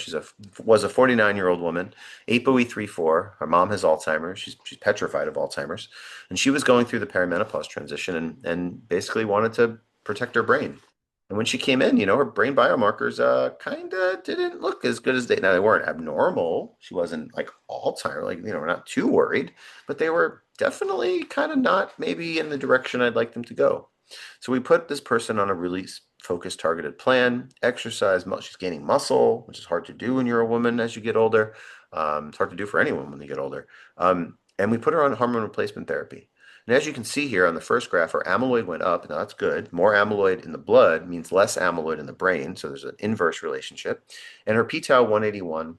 Was a 49-year-old woman, ApoE34. Her mom has Alzheimer's. She's petrified of Alzheimer's, and she was going through the perimenopause transition and basically wanted to protect her brain. And when she came in, her brain biomarkers kind of didn't look as good as they weren't abnormal. She wasn't like Alzheimer's, we're not too worried, but they were definitely kind of not maybe in the direction I'd like them to go. So we put this person on a really focused, targeted plan, exercise. She's gaining muscle, which is hard to do when you're a woman as you get older. It's hard to do for anyone when they get older. And we put her on hormone replacement therapy. And as you can see here on the first graph, her amyloid went up. Now that's good. More amyloid in the blood means less amyloid in the brain. So there's an inverse relationship. And her p-tau 181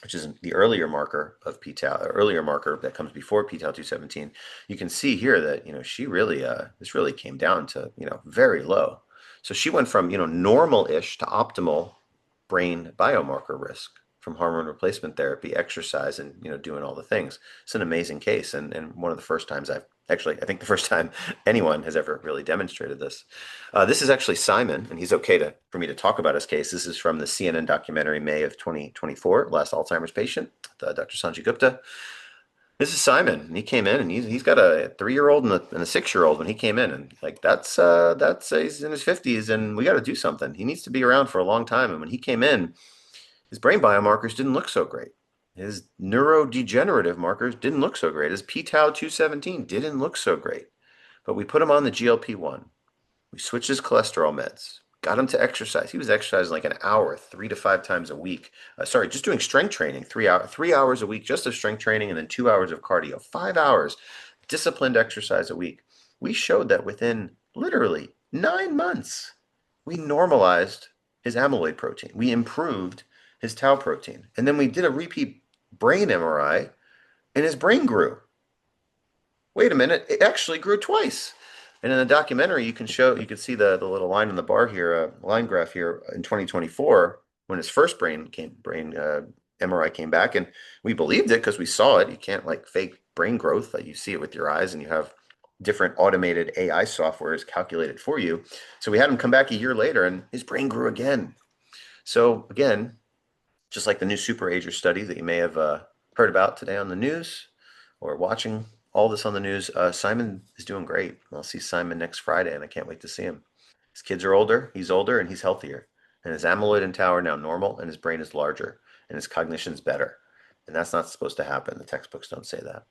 which is the earlier marker of p-tau, earlier marker that comes before p-tau 217, you can see here that, she really, this really came down to, very low. So she went from, normal-ish to optimal brain biomarker risk from hormone replacement therapy, exercise, and, doing all the things. It's an amazing case. And one of the first times I think the first time anyone has ever really demonstrated this. This is actually Simon, and he's okay for me to talk about his case. This is from the CNN documentary May of 2024, Last Alzheimer's Patient, Dr. Sanjay Gupta. This is Simon, and he came in, and he's got a 3-year-old and a 6-year-old when he came in, and like that's he's in his 50s, and we got to do something. He needs to be around for a long time. And when he came in, his brain biomarkers didn't look so great. His neurodegenerative markers didn't look so great. His p-tau 217 didn't look so great. But we put him on the GLP-1. We switched his cholesterol meds, got him to exercise. He was exercising like an hour, 3 to 5 times a week. Just doing strength training, 3 hours a week, just of strength training, and then 2 hours of cardio. 5 hours, disciplined exercise a week. We showed that within literally 9 months, we normalized his amyloid protein. We improved his tau protein. And then we did a repeat brain MRI, and his brain grew. Wait a minute, it actually grew twice. And in the documentary, you can see the little line in the bar here, line graph here in 2024, when his first brain MRI came back, and we believed it because we saw it. You can't like fake brain growth. Like you see it with your eyes, and you have different automated AI software is calculated for you. So we had him come back a year later, and his brain grew again. So again, just like the new superager study that you may have heard about today on the news or watching all this on the news, Simon is doing great. I'll see Simon next Friday, and I can't wait to see him. His kids are older, and he's healthier. And his amyloid and tau are now normal, and his brain is larger, and his cognition's better. And that's not supposed to happen. The textbooks don't say that.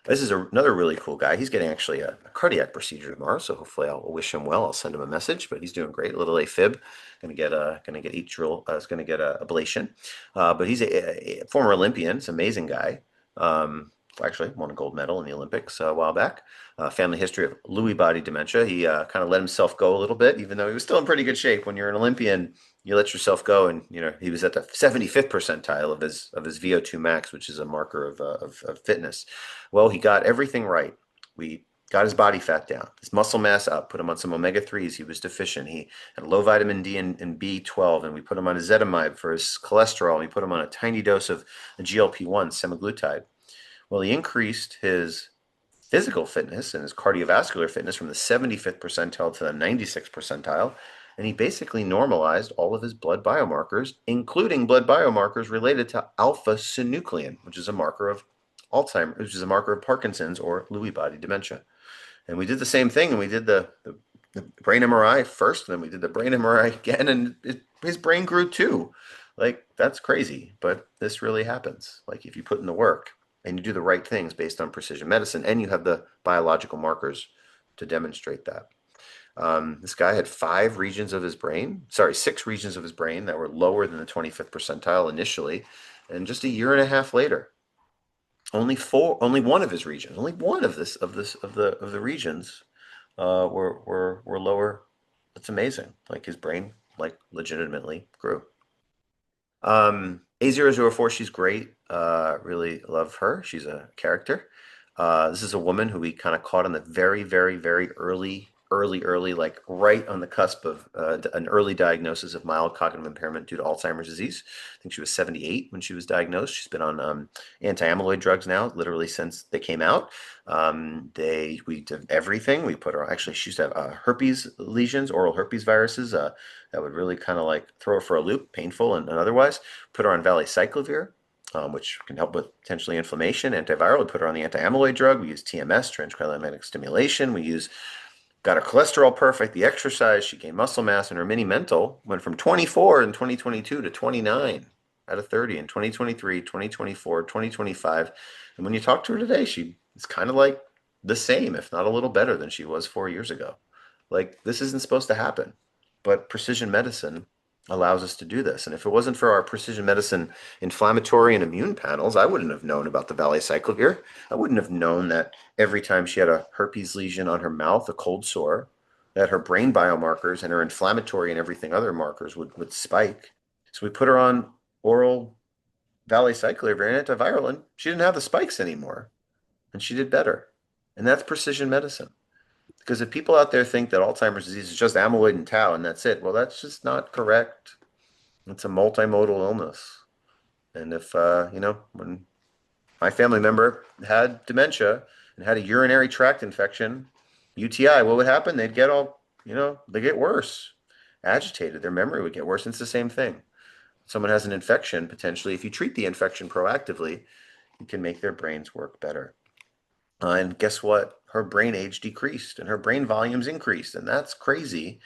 This is another really cool guy. He's getting actually a cardiac procedure tomorrow, so hopefully I'll wish him well. I'll send him a message, but he's doing great. A little AFib, going to get is going to get a ablation. But he's a former Olympian. It's an amazing guy. Actually won a gold medal in the Olympics a while back. Family history of Lewy body dementia. He kind of let himself go a little bit, even though he was still in pretty good shape. When you're an Olympian, you let yourself go, and he was at the 75th percentile of his VO2 max, which is a marker of fitness. Well, he got everything right. We got his body fat down, his muscle mass up, put him on some omega-3s. He was deficient. He had low vitamin D and B12, and we put him on ezetimibe for his cholesterol. And we put him on a tiny dose of a GLP-1, semaglutide. Well, he increased his physical fitness and his cardiovascular fitness from the 75th percentile to the 96th percentile, and he basically normalized all of his blood biomarkers, including blood biomarkers related to alpha-synuclein, which is a marker of Alzheimer's, which is a marker of Parkinson's or Lewy body dementia. And we did the same thing, and we did the brain MRI first, and then we did the brain MRI again, and his brain grew too. Like, that's crazy, but this really happens. Like, if you put in the work and you do the right things based on precision medicine, and you have the biological markers to demonstrate that. This guy had 6 regions of his brain that were lower than the 25th percentile initially, and just a year and a half later, only one of his regions, only one of the regions were lower. That's amazing. Like, his brain legitimately grew. A004, she's great. Really love her. She's a character. This is a woman who we kind of caught on the very, very, very early, like right on the cusp of an early diagnosis of mild cognitive impairment due to Alzheimer's disease. I think she was 78 when she was diagnosed. She's been on anti-amyloid drugs now, literally since they came out. We did everything. We put her, actually, she used to have herpes lesions, oral herpes viruses that would really kind of like throw her for a loop, painful and otherwise. Put her on valacyclovir, which can help with potentially inflammation, antiviral. We put her on the anti-amyloid drug. We use TMS, transcranial magnetic stimulation. Got her cholesterol perfect, the exercise, she gained muscle mass, and her mini mental went from 24 in 2022 to 29 out of 30 in 2023, 2024, 2025. And when you talk to her today, she is kind of like the same, if not a little better than she was 4 years ago. Like, this isn't supposed to happen, but precision medicine allows us to do this. And if it wasn't for our precision medicine inflammatory and immune panels, I wouldn't have known about the valacyclovir. I wouldn't have known that every time she had a herpes lesion on her mouth, a cold sore, that her brain biomarkers and her inflammatory and everything other markers would spike. So we put her on oral valcyclovir, an antiviral, and she didn't have the spikes anymore, and she did better. And that's precision medicine. Because if people out there think that Alzheimer's disease is just amyloid and tau and that's it, well, that's just not correct. It's a multimodal illness. And if, when my family member had dementia and had a urinary tract infection, UTI, what would happen? They'd get they get worse, agitated. Their memory would get worse. And it's the same thing. Someone has an infection, potentially, if you treat the infection proactively, you can make their brains work better. And guess what? Her brain age decreased and her brain volumes increased. And that's crazy,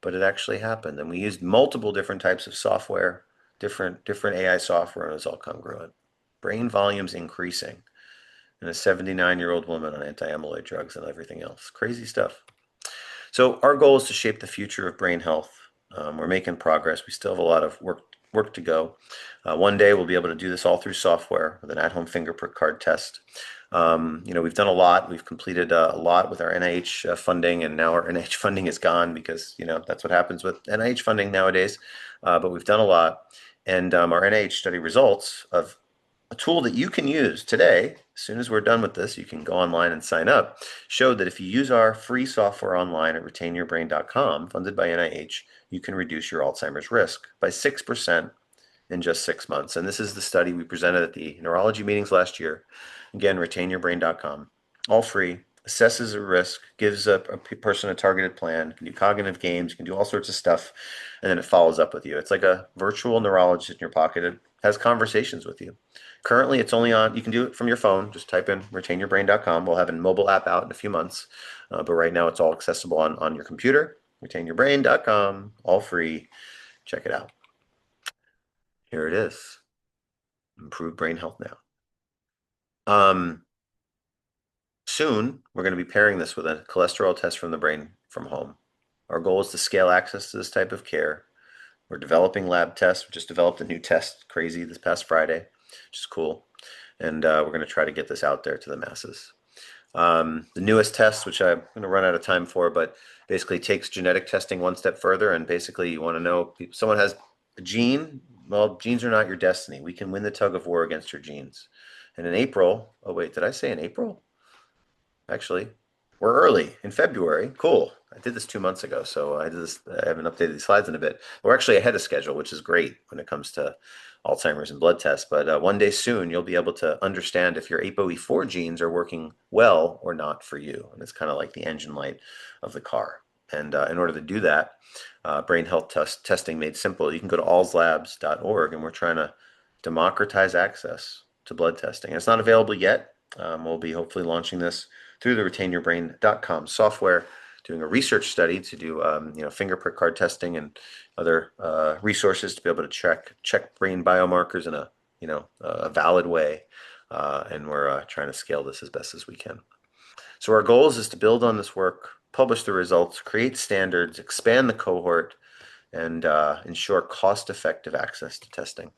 but it actually happened. And we used multiple different types of software, different AI software, and it was all congruent. Brain volumes increasing in a 79-year-old woman on anti-amyloid drugs and everything else. Crazy stuff. So our goal is to shape the future of brain health. We're making progress. We still have a lot of work to go. One day we'll be able to do this all through software with an at-home finger prick card test. We've done a lot. We've completed a lot with our NIH funding, and now our NIH funding is gone because, that's what happens with NIH funding nowadays. But we've done a lot. And our NIH study results of a tool that you can use today, as soon as we're done with this, you can go online and sign up, showed that if you use our free software online at retainyourbrain.com, funded by NIH, you can reduce your Alzheimer's risk by 6% in just 6 months. And this is the study we presented at the neurology meetings last year. Again, retainyourbrain.com, all free, assesses a risk, gives a person a targeted plan, can do cognitive games, can do all sorts of stuff, and then it follows up with you. It's like a virtual neurologist in your pocket. It has conversations with you. Currently, it's only you can do it from your phone. Just type in retainyourbrain.com. We'll have a mobile app out in a few months. But right now, it's all accessible on your computer. Retainyourbrain.com, all free. Check it out. Here it is. Improve brain health now. Soon, we're going to be pairing this with a cholesterol test from the brain from home. Our goal is to scale access to this type of care. We're developing lab tests. We just developed a new test, crazy, this past Friday, which is cool. And we're going to try to get this out there to the masses. The newest test, which I'm going to run out of time for, but basically takes genetic testing one step further. And basically, you want to know if someone has a gene. Well, genes are not your destiny. We can win the tug of war against your genes. And in April, oh wait, did I say in April? Actually, we're early in February. Cool. I did this 2 months ago, so I haven't updated these slides in a bit. We're actually ahead of schedule, which is great when it comes to Alzheimer's and blood tests. But one day soon, you'll be able to understand if your ApoE4 genes are working well or not for you. And it's kind of like the engine light of the car. And in order to do that, brain health testing made simple. You can go to allslabs.org, and we're trying to democratize access to blood testing. And it's not available yet. We'll be hopefully launching this through the retainyourbrain.com software, doing a research study to do finger prick card testing and other resources to be able to check brain biomarkers in a valid way, and we're trying to scale this as best as we can. So our goal is to build on this work, publish the results, create standards, expand the cohort, and ensure cost-effective access to testing.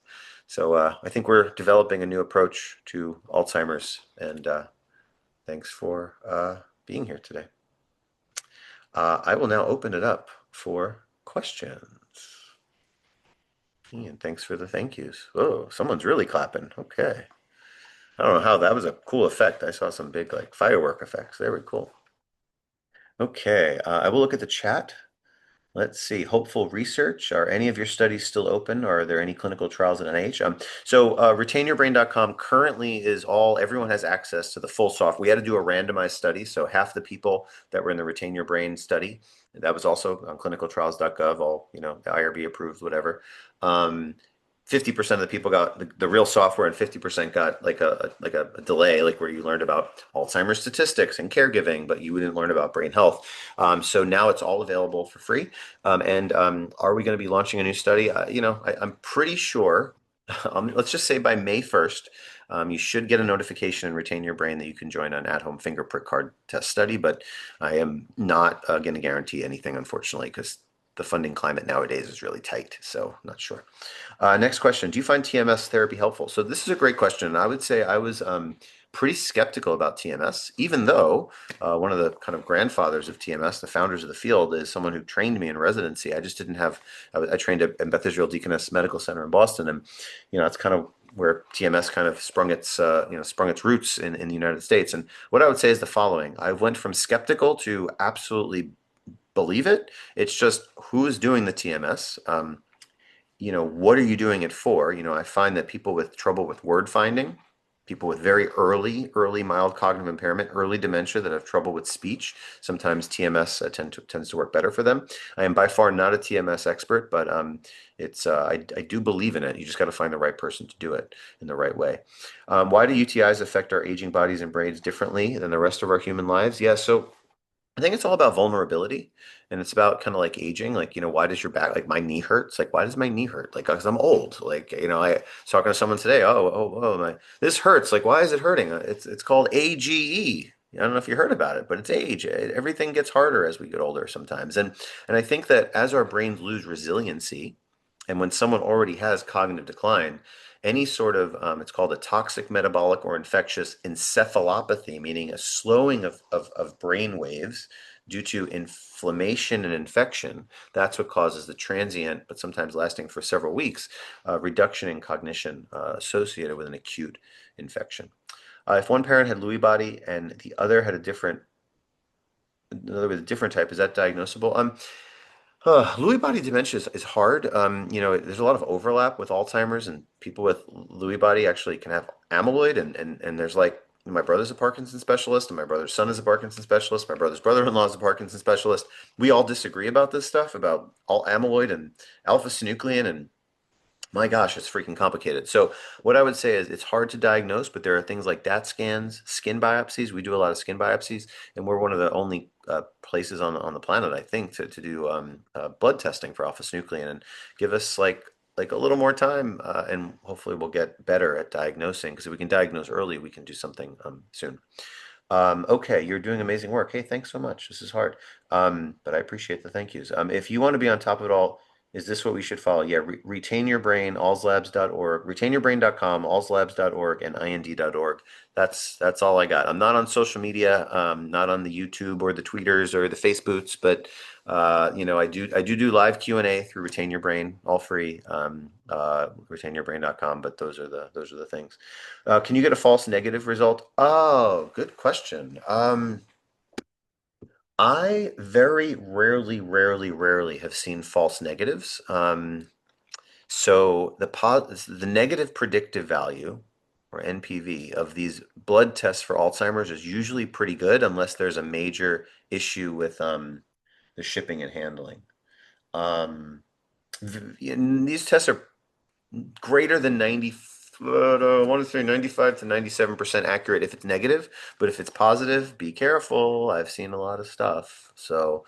So I think we're developing a new approach to Alzheimer's, and thanks for being here today. I will now open it up for questions. And thanks for the thank yous. Oh, someone's really clapping. Okay. I don't know how that was a cool effect. I saw some big firework effects. Very cool. Okay, I will look at the chat. Let's see, hopeful research. Are any of your studies still open, or are there any clinical trials at NIH? Retainyourbrain.com currently is everyone has access to the full software. We had to do a randomized study, so half the people that were in the Retain Your Brain study, that was also on clinicaltrials.gov, all, the IRB approved, whatever. 50% of the people got the real software, and 50% got like a delay, like where you learned about Alzheimer's statistics and caregiving, but you didn't learn about brain health. So now it's all available for free. Are we going to be launching a new study? I'm pretty sure. Let's just say by May 1st, you should get a notification and Retain Your Brain that you can join an at-home finger prick card test study. But I am not going to guarantee anything, unfortunately, because the funding climate nowadays is really tight, so not sure. Next question, do you find TMS therapy helpful? So this is a great question. I would say I was pretty skeptical about TMS, even though one of the kind of grandfathers of TMS, the founders of the field, is someone who trained me in residency. I just didn't have, I trained at Beth Israel Deaconess Medical Center in Boston, and that's kind of where TMS kind of sprung its roots in the United States. And what I would say is the following: I went from skeptical to absolutely believe it. It's just who's doing the TMS. What are you doing it for? I find that people with trouble with word finding, people with very early mild cognitive impairment, early dementia that have trouble with speech, sometimes TMS tends to work better for them. I am by far not a TMS expert, but I do believe in it. You just got to find the right person to do it in the right way. Why do UTIs affect our aging bodies and brains differently than the rest of our human lives? Yeah, so I think it's all about vulnerability and it's about kind of like aging. Like, why does your back, like my knee hurts? Like, why does my knee hurt? Like, because I'm old. Like, I was talking to someone today. This hurts. Like, why is it hurting? It's called AGE. I don't know if you heard about it, but it's age. Everything gets harder as we get older sometimes. And I think that as our brains lose resiliency, and when someone already has cognitive decline, any sort of it's called a toxic metabolic or infectious encephalopathy, meaning a slowing of brain waves due to inflammation and infection. That's what causes the transient, but sometimes lasting for several weeks, reduction in cognition associated with an acute infection. If one parent had Lewy body and the other had in other words, a different type, is that diagnosable? Lewy body dementia is hard. There's a lot of overlap with Alzheimer's, and people with Lewy body actually can have amyloid, and there's like my brother's a Parkinson's specialist, and my brother's son is a Parkinson's specialist. My brother's brother-in-law is a Parkinson's specialist. We all disagree about this stuff, about all amyloid and alpha-synuclein, and my gosh, it's freaking complicated. So what I would say is it's hard to diagnose, but there are things like DAT scans, skin biopsies. We do a lot of skin biopsies, and we're one of the only places on the planet, I think, to do blood testing for alpha-synuclein and give us like a little more time, and hopefully we'll get better at diagnosing. Because if we can diagnose early, we can do something soon. Okay, you're doing amazing work. Hey, thanks so much. This is hard, but I appreciate the thank yous. If you want to be on top of it all, is this what we should follow? Yeah, retain your brain, allslabs.org, retainyourbrain.com, allslabs.org, and ind.org. That's all I got. I'm not on social media, not on the YouTube or the Tweeters or the Facebooks, but I do live Q&A through Retain Your Brain, all free, retainyourbrain.com. But those are the things. Can you get a false negative result? Oh, good question. I very rarely have seen false negatives. So the negative predictive value, or NPV, of these blood tests for Alzheimer's is usually pretty good unless there's a major issue with the shipping and handling. Um, and these tests are greater than 90, I want to say 95 to 97% accurate if it's negative, but if it's positive, be careful. I've seen a lot of stuff. So,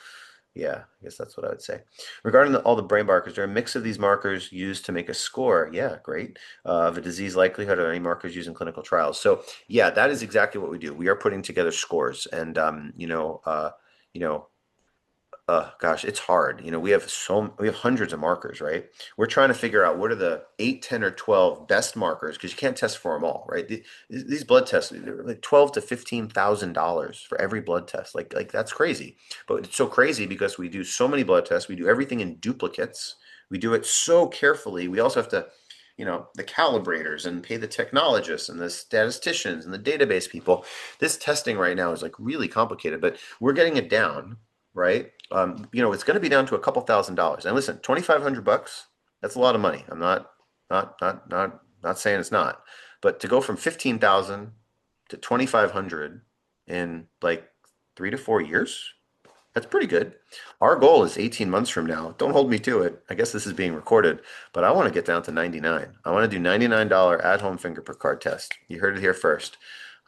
yeah, I guess that's what I would say. Regarding all the brain markers, there are a mix of these markers used to make a score. Yeah, great. Of a disease likelihood or any markers used in clinical trials. So, yeah, that is exactly what we do. We are putting together scores, and you know, gosh, it's hard. We have hundreds of markers, right? We're trying to figure out what are the 8, 10, or 12 best markers because you can't test for them all, right? These blood tests, they're like 12 to $15,000 for every blood test. Like that's crazy. But it's so crazy because we do so many blood tests. We do everything in duplicates. We do it so carefully. We also have to, the calibrators and pay the technologists and the statisticians and the database people. This testing right now is like really complicated, but we're getting it down, right? It's going to be down to a couple $1,000s. And listen, 2,500 bucks, that's a lot of money. I'm not saying it's not, but to go from 15,000 to 2,500 in like 3 to 4 years, that's pretty good. Our goal is 18 months from now. Don't hold me to it. I guess this is being recorded, but I want to get down to 99. I want to do $99 at-home fingerprint card test. You heard it here first.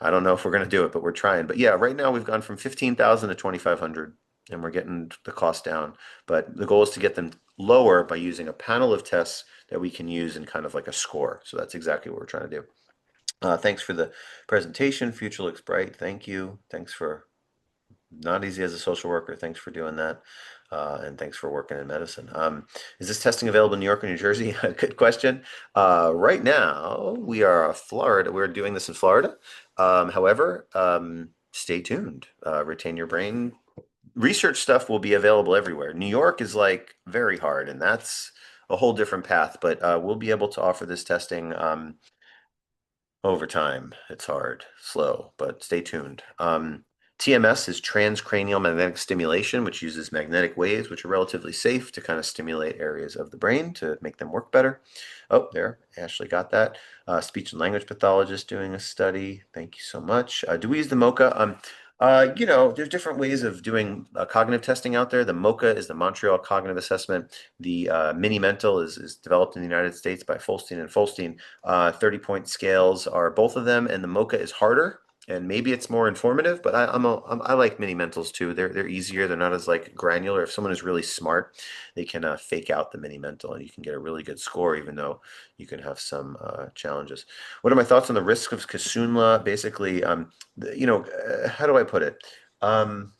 I don't know if we're going to do it, but we're trying. But yeah, right now we've gone from 15,000 to 2,500 and we're getting the cost down. But the goal is to get them lower by using a panel of tests that we can use in kind of like a score. So that's exactly what we're trying to do. Thanks for the presentation. Future looks bright. Thank you. Thanks for not easy as a social worker. Thanks for doing that. And thanks for working in medicine. Is this testing available in New York or New Jersey? Good question. Right now, we are Florida. We're doing this in Florida. However, stay tuned. Retain Your Brain research stuff will be available everywhere. New York is like very hard, and that's a whole different path. But we'll be able to offer this testing. over time. It's hard, slow, but stay tuned. TMS is transcranial magnetic stimulation, which uses magnetic waves, which are relatively safe to kind of stimulate areas of the brain to make them work better. Oh, there, Ashley got that. Speech and language pathologist doing a study. Thank you so much. Do we use the MoCA? There's different ways of doing cognitive testing out there. The MoCA is the Montreal Cognitive Assessment. The Mini Mental is developed in the United States by Folstein and Folstein. 30-point scales are both of them, and the MoCA is harder. And maybe it's more informative, but I like mini mentals too. They're easier. They're not as like granular. If someone is really smart, they can fake out the mini mental, and you can get a really good score, even though you can have some challenges. What are my thoughts on the risks of Kisunla? Basically, how do I put it? Um,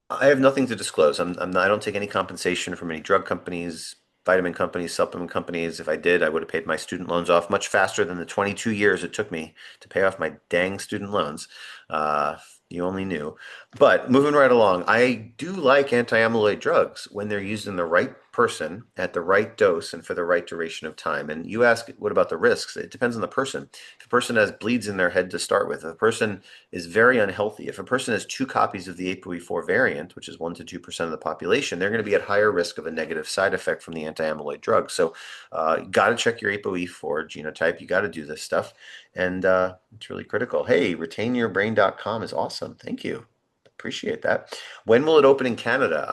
I have nothing to disclose. I don't take any compensation from any drug companies, vitamin companies, supplement companies. If I did, I would have paid my student loans off much faster than the 22 years it took me to pay off my dang student loans. Uh, you only knew. But moving right along, I do like anti-amyloid drugs when they're used in the right person at the right dose and for the right duration of time. And you ask, what about the risks? It depends on the person. If a person has bleeds in their head to start with, if a person is very unhealthy. If a person has two copies of the ApoE4 variant, which is 1 to 2% of the population, they're going to be at higher risk of a negative side effect from the anti-amyloid drug. So you got to check your ApoE4 genotype. You got to do this stuff. And it's really critical. Hey, retainyourbrain.com is awesome. Thank you. Appreciate that. When will it open in Canada?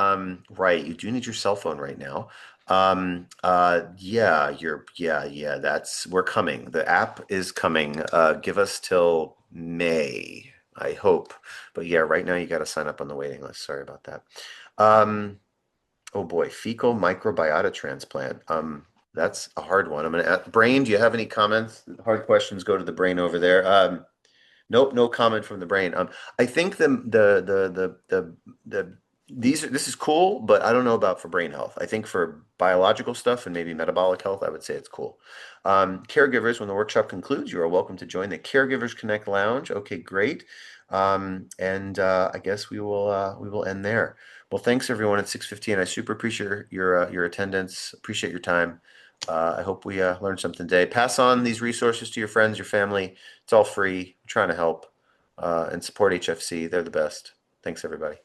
Right. You do need your cell phone right now. Yeah, we're coming. The app is coming. Give us till May, I hope. But yeah, right now you got to sign up on the waiting list. Sorry about that. Um, oh boy, fecal microbiota transplant. That's a hard one. I'm gonna ask, Brain, do you have any comments? Hard questions go to the brain over there. Nope, no comment from the brain. I think the this is cool, but I don't know about for brain health. I think for biological stuff and maybe metabolic health, I would say it's cool. Caregivers, when the workshop concludes, you are welcome to join the Caregivers Connect Lounge. Okay, great. And I guess we will end there. Well, thanks everyone at 6:15. I super appreciate your attendance. Appreciate your time. I hope we learned something today. Pass on these resources to your friends, your family. It's all free. I'm trying to help and support HFC. They're the best. Thanks, everybody.